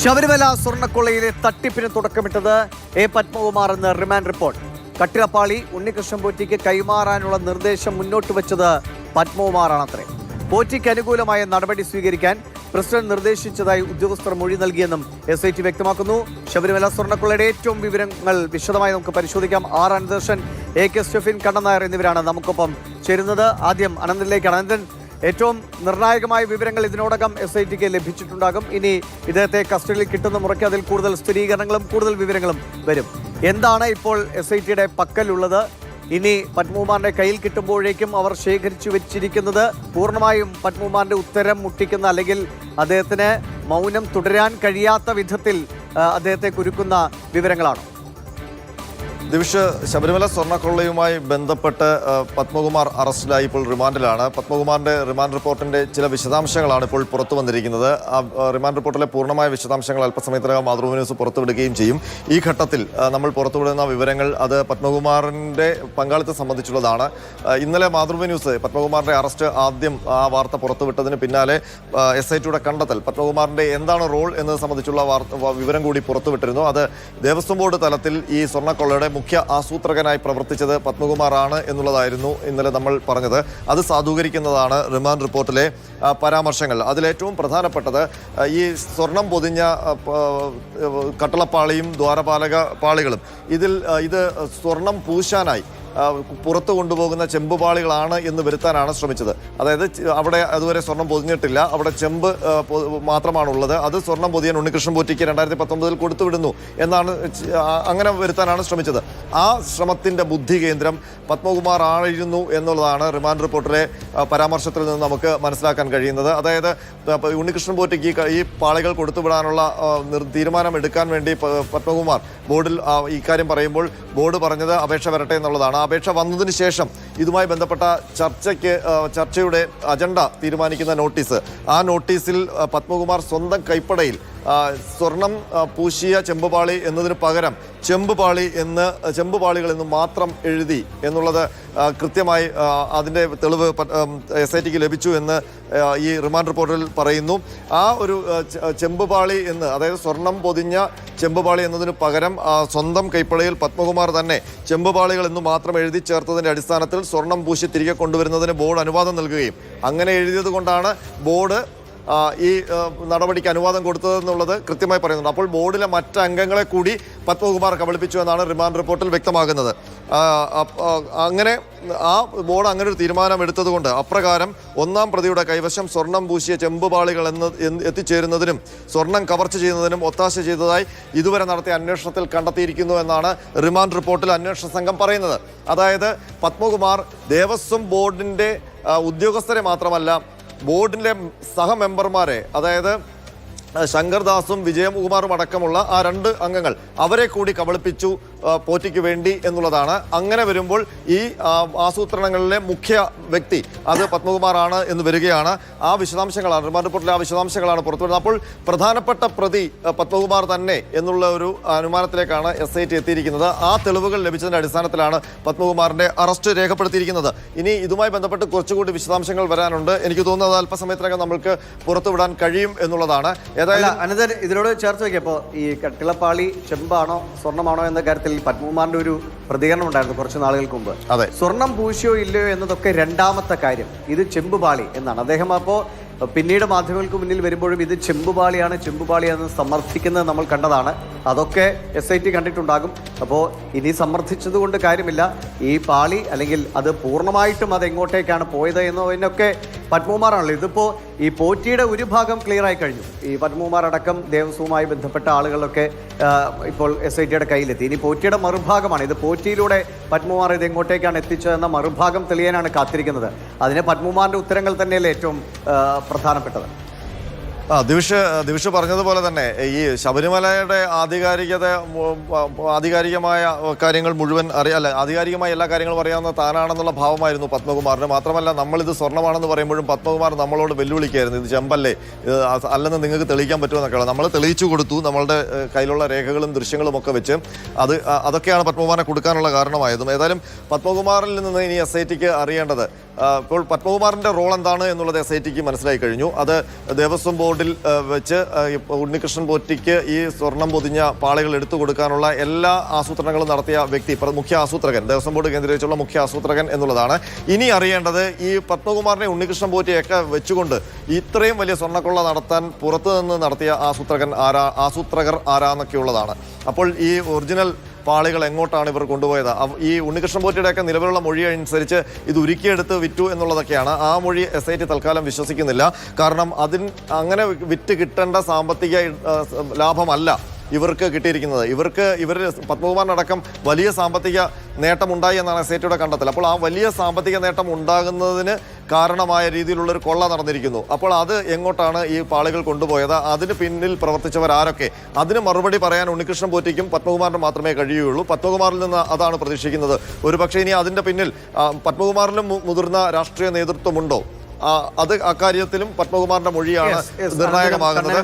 ശബരിമല സ്വർണ്ണക്കൊള്ളയിലെ തട്ടിപ്പിന് തുടക്കമിട്ടത് എ പത്മകുമാർ എന്ന റിമാൻഡ് റിപ്പോർട്ട്. കട്ടിളപ്പാളി ഉണ്ണികൃഷ്ണൻ പോറ്റിക്ക് കൈമാറാനുള്ള നിർദ്ദേശം മുന്നോട്ട് വെച്ചത് പത്മകുമാറാണത്രേ. പോറ്റിക്ക് അനുകൂലമായ നടപടി സ്വീകരിക്കാൻ പ്രസിഡന്റ് നിർദ്ദേശിച്ചതായി ഉദ്യോഗസ്ഥർ മൊഴി നൽകിയെന്നും SIT വ്യക്തമാക്കുന്നു. ശബരിമല സ്വർണ്ണക്കൊള്ളയുടെ ഏറ്റവും വിവരങ്ങൾ വിശദമായി നമുക്ക് പരിശോധിക്കാം. അനന്തകൃഷ്ണൻ, AK സ്റ്റെഫിൻ, കണ്ണൻ നായർ എന്നിവരാണ് നമുക്കൊപ്പം ചേരുന്നത്. ആദ്യം അനന്തനിലേക്കാണ്. അനന്തൻ, ഏറ്റവും നിർണായകമായ വിവരങ്ങൾ ഇതിനോടകം SITക്ക് ലഭിച്ചിട്ടുണ്ടാകും. ഇനി ഇദ്ദേഹത്തെ കസ്റ്റഡിയിൽ കിട്ടുന്ന മുറയ്ക്ക് അതിൽ കൂടുതൽ സ്ഥിരീകരണങ്ങളും കൂടുതൽ വിവരങ്ങളും വരും. എന്താണ് ഇപ്പോൾ SITയുടെ പക്കലുള്ളത്? ഇനി പത്മകുമാറിന്റെ കയ്യിൽ കിട്ടുമ്പോഴേക്കും അവർ ശേഖരിച്ചു വെച്ചിരിക്കുന്നത് പൂർണ്ണമായും പത്മകുമാറിന്റെ ഉത്തരം മുട്ടിക്കുന്ന, അല്ലെങ്കിൽ അദ്ദേഹത്തിന് മൗനം തുടരാൻ കഴിയാത്ത വിധത്തിൽ അദ്ദേഹത്തെ കുരുക്കുന്ന വിവരങ്ങളാണോ? ദിവിഷ്, ശബരിമല സ്വർണ്ണക്കൊള്ളയുമായി ബന്ധപ്പെട്ട് പത്മകുമാർ അറസ്റ്റിലായി ഇപ്പോൾ റിമാൻഡിലാണ്. പത്മകുമാറിന്റെ റിമാൻഡ് റിപ്പോർട്ടിന്റെ ചില വിശദാംശങ്ങളാണ് ഇപ്പോൾ പുറത്തു വന്നിരിക്കുന്നത്. റിമാൻഡ് റിപ്പോർട്ടിലെ പൂർണ്ണമായ വിശദാംശങ്ങൾ അല്പസമയത്തിനകം മാതൃഭൂമി ന്യൂസ് പുറത്തുവിടുകയും ചെയ്യും. ഈ ഘട്ടത്തിൽ നമ്മൾ പുറത്തുവിടുന്ന വിവരങ്ങൾ അത് പത്മകുമാറിന്റെ പങ്കാളിത്തം സംബന്ധിച്ചുള്ളതാണ്. ഇന്നലെ മാതൃഭൂമി ന്യൂസ് പത്മകുമാറിന്റെ അറസ്റ്റ് ആദ്യം ആ വാർത്ത പുറത്തുവിട്ടതിന് പിന്നാലെ SITയുടെ കണ്ടെത്തൽ പത്മകുമാറിന്റെ എന്താണ് റോൾ എന്നത് സംബന്ധിച്ചുള്ള വിവരം കൂടി പുറത്തുവിട്ടിരുന്നു. അത് ദേവസ്വം ബോർഡ് തലത്തിൽ ഈ സ്വർണ്ണക്കൊള്ളയുടെ മുഖ്യ ആസൂത്രകനായി പ്രവർത്തിച്ചത് പത്മകുമാറാണ് എന്നുള്ളതായിരുന്നു ഇന്നലെ നമ്മൾ പറഞ്ഞത്. അത് സാധൂകരിക്കുന്നതാണ് റിമാൻഡ് റിപ്പോർട്ടിലെ പരാമർശങ്ങൾ. അതിലേറ്റവും പ്രധാനപ്പെട്ടത് ഈ സ്വർണം പൊതിഞ്ഞ കട്ടളപ്പാളിയും ദ്വാരപാലക പാളികളും ഇത് സ്വർണം പൂശാനായി പുറത്തു കൊണ്ടുപോകുന്ന ചെമ്പുപാളികളാണ് എന്ന് വരുത്താനാണ് ശ്രമിച്ചത്. അതായത് അവിടെ അതുവരെ സ്വർണം പൊതിഞ്ഞിട്ടില്ല, അവിടെ ചെമ്പ് മാത്രമാണുള്ളത്. അത് സ്വർണം പൊതിയാൻ ഉണ്ണികൃഷ്ണൻ പോറ്റിക്ക് 2019 കൊടുത്തുവിടുന്നു എന്നാണ്, അങ്ങനെ വരുത്താനാണ് ശ്രമിച്ചത്. ആ ശ്രമത്തിന്റെ ബുദ്ധി കേന്ദ്രം പത്മകുമാർ ആയിരുന്നു എന്നുള്ളതാണ് റിമാൻഡ് റിപ്പോർട്ടിലെ പരാമർശത്തിൽ നിന്ന് നമുക്ക് മനസ്സിലാക്കാൻ കഴിയുന്നത്. അതായത് ഉണ്ണികൃഷ്ണൻ പോറ്റിക്ക് ഈ പാളികൾ കൊടുത്തുവിടാനുള്ള തീരുമാനം എടുക്കാൻ വേണ്ടി പത്മകുമാർ ബോർഡിൽ ഇക്കാര്യം പറയുമ്പോൾ ബോർഡ് പറഞ്ഞത് അപേക്ഷ വരട്ടെ എന്നുള്ളതാണ്. അപേക്ഷ വന്നതിന് ശേഷം ഇതുമായി ബന്ധപ്പെട്ട ചർച്ചയുടെ അജണ്ട തീരുമാനിക്കുന്ന നോട്ടീസ്, ആ നോട്ടീസിൽ പത്മകുമാർ സ്വന്തം കൈപ്പടയിൽ സ്വർണം പൂശിയ ചെമ്പുപാളി എന്നതിന് പകരം ചെമ്പുപാളികൾ എന്ന് മാത്രം എഴുതി എന്നുള്ളത് കൃത്യമായി അതിൻ്റെ തെളിവ് SITക്ക് ലഭിച്ചു എന്ന് ഈ റിമാൻഡ് റിപ്പോർട്ടിൽ പറയുന്നു. ആ ഒരു ചെമ്പുപാളി എന്ന്, അതായത് സ്വർണം പൊതിഞ്ഞ ചെമ്പുപാളി എന്നതിന് പകരം സ്വന്തം കൈപ്പടയിൽ പത്മകുമാർ തന്നെ ചെമ്പുപാളികൾ എന്ന് മാത്രം എഴുതി ചേർത്തതിൻ്റെ അടിസ്ഥാനത്തിൽ സ്വർണം പൂശി തിരികെ കൊണ്ടുവരുന്നതിന് ബോർഡ് അനുവാദം നൽകുകയും അങ്ങനെ എഴുതിയത് കൊണ്ടാണ് ബോർഡ് ഈ നടപടിക്ക് അനുവാദം കൊടുത്തതെന്നുള്ളത് കൃത്യമായി പറയുന്നുണ്ട്. അപ്പോൾ ബോർഡിലെ മറ്റ് അംഗങ്ങളെ കൂടി പത്മകുമാർ കബളിപ്പിച്ചു എന്നാണ് റിമാൻഡ് റിപ്പോർട്ടിൽ വ്യക്തമാകുന്നത്. അങ്ങനെ ആ ബോർഡ് അങ്ങനെ ഒരു തീരുമാനം എടുത്തതുകൊണ്ട് അപ്രകാരം ഒന്നാം പ്രതിയുടെ കൈവശം സ്വർണം പൂശിയ ചെമ്പുപാളികൾ എത്തിച്ചേരുന്നതിനും സ്വർണം കവർച്ച ചെയ്യുന്നതിനും ഒത്താശ ചെയ്തതായി ഇതുവരെ നടത്തിയ അന്വേഷണത്തിൽ കണ്ടെത്തിയിരിക്കുന്നു എന്നാണ് റിമാൻഡ് റിപ്പോർട്ടിൽ അന്വേഷണ സംഘം പറയുന്നത്. അതായത് പത്മകുമാർ ദേവസ്വം ബോർഡിൻ്റെ ഉദ്യോഗസ്ഥരെ മാത്രമല്ല, ബോർഡിൻ്റെ സഹമെമ്പർമാരെ, അതായത് ശങ്കർദാസും വിജയകുമാറും അടക്കമുള്ള ആ 2 അംഗങ്ങൾ, അവരെ കൂടി കബളിപ്പിച്ചു പോറ്റിക്ക് വേണ്ടി എന്നുള്ളതാണ്. അങ്ങനെ വരുമ്പോൾ ഈ ആസൂത്രണങ്ങളിലെ മുഖ്യ വ്യക്തി അത് പത്മകുമാറാണ് എന്ന് വരികയാണ്. ആ വിശദാംശങ്ങളാണ് റിമാൻഡ് റിപ്പോർട്ടിലെ ആ വിശദാംശങ്ങളാണ് പുറത്തുവരുന്നത്. അപ്പോൾ പ്രധാനപ്പെട്ട പ്രതി പത്മകുമാർ തന്നെ എന്നുള്ള ഒരു അനുമാനത്തിലേക്കാണ് SIT എത്തിയിരിക്കുന്നത്. ആ തെളിവുകൾ ലഭിച്ചതിൻ്റെ അടിസ്ഥാനത്തിലാണ് പത്മകുമാറിന്റെ അറസ്റ്റ് രേഖപ്പെടുത്തിയിരിക്കുന്നത്. ഇനി ഇതുമായി ബന്ധപ്പെട്ട് കുറച്ചുകൂടി വിശദാംശങ്ങൾ വരാനുണ്ട്. എനിക്ക് തോന്നുന്നത് അല്പസമയത്തിനകം നമ്മൾക്ക് പുറത്തുവിടാൻ കഴിയും എന്നുള്ളതാണ്. അനന്തൻ, ഇതിനോട് ചേർത്ത് വയ്ക്കപ്പോൾ ഈ കട്ടിളപ്പാളി ചെമ്പാണോ സ്വർണ്ണമാണോ എന്ന കാര്യത്തിൽ പത്മകുമാറിന്റെ ഒരു പ്രതികരണം ഉണ്ടായിരുന്നു കുറച്ച് നാളുകൾക്ക് മുമ്പ്. അതെ, സ്വർണം പൂശിയോ ഇല്ലയോ എന്നതൊക്കെ രണ്ടാമത്തെ കാര്യം, ഇത് ചെമ്പുപാളി എന്നാണ് അദ്ദേഹം. അപ്പോൾ പിന്നീട് മാധ്യമങ്ങൾക്ക് മുന്നിൽ വരുമ്പോഴും ഇത് ചെമ്പുപാളിയാണെന്ന് സമർത്ഥിക്കുന്നത് നമ്മൾ കണ്ടതാണ്. അതൊക്കെ SIT കണ്ടിട്ടുണ്ടാകും. അപ്പോൾ ഇനി സമർത്ഥിച്ചത് കൊണ്ട് കാര്യമില്ല. ഈ പാളി, അല്ലെങ്കിൽ അത് പൂർണ്ണമായിട്ടും അത് എങ്ങോട്ടേക്കാണ് പോയത് എന്നതിനൊക്കെ പത്മകുമാറാണല്ലോ. ഇതിപ്പോൾ ഈ പോറ്റിയുടെ ഒരു ഭാഗം ക്ലിയർ ആയി കഴിഞ്ഞു. ഈ പത്മകുമാർ അടക്കം ദേവസ്വവുമായി ബന്ധപ്പെട്ട ആളുകളൊക്കെ ഇപ്പോൾ SITയുടെ കയ്യിലെത്തി. ഇനി പോറ്റിയുടെ മറുഭാഗമാണ് ഇത്. പോറ്റിയിലൂടെ പത്മകുമാർ ഇത് എങ്ങോട്ടേക്കാണ് എത്തിച്ചതെന്ന മറുഭാഗം തെളിയാനാണ് കാത്തിരിക്കുന്നത്. അതിന് പത്മകുമാറിന്റെ ഉത്തരങ്ങൾ തന്നെയല്ലേ ഏറ്റവും പ്രധാനപ്പെട്ടത്. ദിവിഷ് പറഞ്ഞതുപോലെ തന്നെ ഈ ശബരിമലയുടെ ആധികാരികമായ കാര്യങ്ങൾ മുഴുവൻ ആധികാരികമായ എല്ലാ കാര്യങ്ങളും അറിയാവുന്ന താനാണെന്നുള്ള ഭാവമായിരുന്നു പത്മകുമാറിന്. മാത്രമല്ല, നമ്മളിത് സ്വർണ്ണമാണെന്ന് പറയുമ്പോഴും പത്മകുമാർ നമ്മളോട് വെല്ലുവിളിക്കായിരുന്നു, ഇത് ചെമ്പല്ലേ, അല്ലെന്ന് നിങ്ങൾക്ക് തെളിയിക്കാൻ പറ്റുമെന്നൊക്കെയുള്ള. നമ്മൾ തെളിയിച്ചു കൊടുത്തു, നമ്മളുടെ കയ്യിലുള്ള രേഖകളും ദൃശ്യങ്ങളും ഒക്കെ വെച്ച്. അതൊക്കെയാണ് പത്മകുമാറിനെ കൊടുക്കാനുള്ള കാരണമായതും. ഏതായാലും പത്മകുമാറിൽ നിന്ന് ഇനി SITക്ക് അറിയേണ്ടത് ഇപ്പോൾ പത്മകുമാറിന്റെ റോൾ എന്താണ് എന്നുള്ളത് SITക്ക് മനസ്സിലായി കഴിഞ്ഞു. അത് ദേവസ്വം ബോർഡിൽ വെച്ച് ഉണ്ണികൃഷ്ണൻ പോറ്റിക്ക് ഈ സ്വർണം പൊതിഞ്ഞ പാളികൾ എടുത്തു കൊടുക്കാനുള്ള എല്ലാ ആസൂത്രണങ്ങളും നടത്തിയ വ്യക്തി, മുഖ്യ ആസൂത്രകൻ, ദേവസ്വം ബോർഡ് കേന്ദ്രീകരിച്ചുള്ള മുഖ്യ ആസൂത്രകൻ എന്നുള്ളതാണ്. ഇനി അറിയേണ്ടത് ഈ പത്മകുമാറിനെ ഉണ്ണികൃഷ്ണൻ പോറ്റിയൊക്കെ വെച്ചുകൊണ്ട് ഇത്രയും വലിയ സ്വർണ്ണക്കൊള്ള നടത്താൻ പുറത്തു നിന്ന് നടത്തിയ ആസൂത്രകർ ആരാന്നൊക്കെയുള്ളതാണ്. അപ്പോൾ ഈ ഒറിജിനൽ പാളികൾ എങ്ങോട്ടാണ് ഇവർ കൊണ്ടുപോയത്? ഈ ഉണ്ണികൃഷ്ണൻ പോറ്റിയുടെയൊക്കെ നിലവിലുള്ള മൊഴി അനുസരിച്ച് ഇത് ഉരുക്കിയെടുത്ത് വിറ്റു എന്നുള്ളതൊക്കെയാണ്. ആ മൊഴി SIT തൽക്കാലം വിശ്വസിക്കുന്നില്ല. കാരണം അങ്ങനെ വിറ്റ് കിട്ടേണ്ട സാമ്പത്തിക ലാഭമല്ല ഇവർക്ക് കിട്ടിയിരിക്കുന്നത്. ഇവർ പത്മകുമാറിനടക്കം വലിയ സാമ്പത്തിക നേട്ടമുണ്ടായി എന്നാണ് SITയുടെ കണ്ടെത്തൽ. അപ്പോൾ ആ വലിയ സാമ്പത്തിക നേട്ടം ഉണ്ടാകുന്നതിന് കാരണമായ രീതിയിലുള്ളൊരു കൊള്ള നടന്നിരിക്കുന്നു. അപ്പോൾ അത് എങ്ങോട്ടാണ് ഈ പാളികൾ കൊണ്ടുപോയത്? അതിന് പിന്നിൽ പ്രവർത്തിച്ചവർ ആരൊക്കെ? അതിന് മറുപടി പറയാൻ ഉണ്ണികൃഷ്ണൻ പോറ്റിക്കും പത്മകുമാറിന് മാത്രമേ കഴിയുകയുള്ളൂ. പത്മകുമാറിൽ നിന്ന് അതാണ് പ്രതീക്ഷിക്കുന്നത്. ഒരുപക്ഷെ ഇനി അതിൻ്റെ പിന്നിൽ പത്മകുമാറിലും മുതിർന്ന രാഷ്ട്രീയ നേതൃത്വമുണ്ടോ? അത് അക്കാര്യത്തിലും പത്മകുമാറിന്റെ മൊഴിയാണ് നിർണായകമാകുന്നത്.